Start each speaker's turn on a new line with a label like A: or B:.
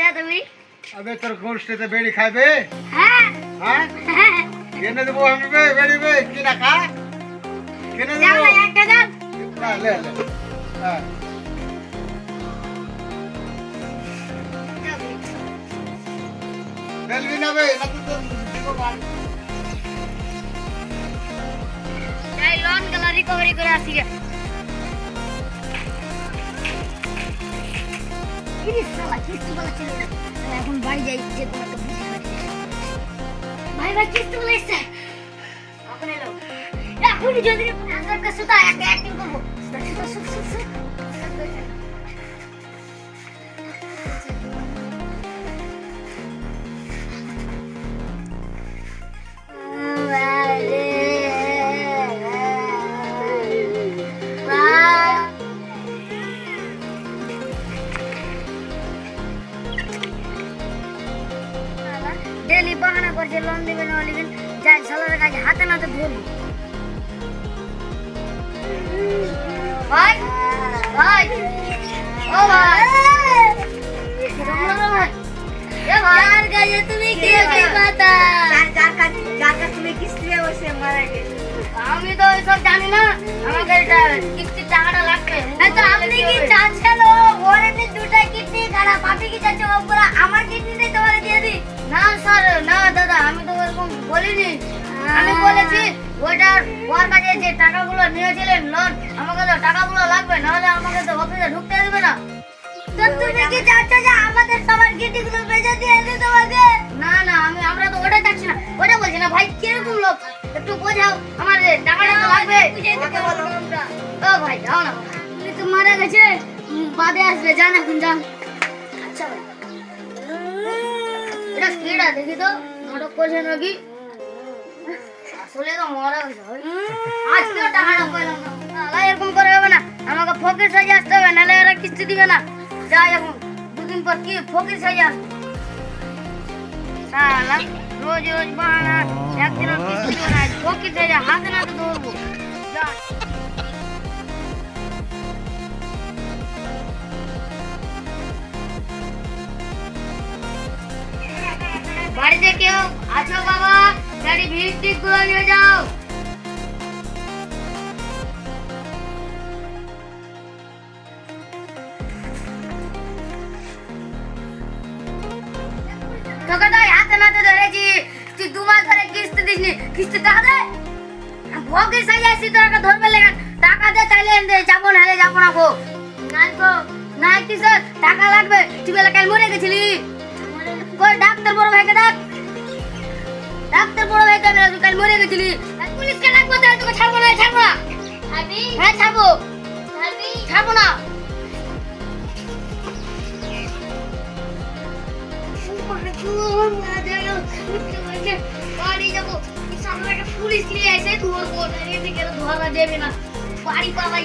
A: দে তুমি
B: अबे তোর গোষ্ঠীতে বেড়ি খাবে
A: হ্যাঁ
B: হ্যাঁ কেনে দেবো আমি বেড়ি কি না খা কেনে
A: যাও
B: দেবো
A: না একটা দাও
B: না লে লে হ্যাঁ বেলবি না বে না তো দিব মার
A: যাই লোন গলা রিকভারি করে আসি গে ইনি সালা কিস্তি বলা ছিল না এখন বাড়ি যাই যে কোনো একটা বুঝে রাখি ভাই ভাই কিস্তি বলা এসে আপনি লো এখন যদি আসার কাছে তো একটা অ্যাক্টিং করব সুখ সুখ সুখ ডেলি বাহানা করছে লোন দিবেন না লিবেন যাই সালার কাছে হাতে নাতে ধরবো ভাই ভাই ও ভাই এ ভাই আর গায়ে তুমি কি কি কথা
C: যার কাছে তুমি কিস্তি বসে মারা গেছে
A: আমি তো এসব জানি না আমাকে এটা কিস্তির টাকাটা লাগবে
C: তো আপনি কি চাচ্ছেন ও ওরেতে দুটা কিডনি খারাপ আপনি কি চাচ্ছেন ও পুরো আমার কিডনি তোমারে দিয়ে দিই
A: না স্যার না দাদা আমি তো এরকম বলিনি আমি বলেছি ওইটার ওর কাছে যে টাকাগুলো নিয়েছিলেন লোন আমাকে তো টাকাগুলো লাগবে নাহলে আমাকে তো অফিসে ঢুকতে দেবে না
C: তো তুমি কি চাচ্ছ যে আমাদের সবার কিডনিগুলো বেচে দিয়ে দিই তোমাকে
A: না না আমরা তো ওটা চাচ্ছি না ওটা বলছি না ভাই কিরকম লোক একটু বোঝাও আমার টাকাটা তো লাগবে ও ভাই যাও না উনি তো মারা গেছে বাদে আসবে যান এখন যান আচ্ছা ভাই এটা কিটা দেখি তো নাটক করছে নাকি আসলে তো মারা গেছে আজকেও টাকাটা পেলাম না না এরকম করে হবে না আমাকে ফকির সাজে আসতে হবে নাহলে এরা কিস্তি দিবে না যাই এখন দুদিন পর কি ফকির সাজে আসবে সালা রোজ রোজ বাহানা একদিনও কিস্তি দিবে না ফকির সাজে হাতে নাতে ধরবো যা বাড়িতে কেউ আছো বাবা গাড়ি ভিড় গুলো নিয়ে যাও তোকে তো হাতে নাতে ধরেছি তুই 2 মাস ধরে কিস্তি দিসনি কিস্তি টাকা দে ভোগে সাজাইছি তোকে ধরবে লেগে টাকা দে তাইলে যাবো না হলে যাবো না গো নাই গো নাই কিসের টাকা লাগবে তুই বেলা কাল মরে গেছিলি কই ডাক্তার বড় ভাইকে ডাক ডাক্তার বড় ভাইকে তুই কাল মরে গেছিলি পুলিশকে ডাকবো তাহলে তোকে ছাড়বো না ছাড়বি হ্যাঁ ছাড়বো ছাড়বো না বাড়ি যাবো সামনে একটা পুলিশ নিয়ে এসে ধরবো ধরা যাবে না বাড়ি পালাই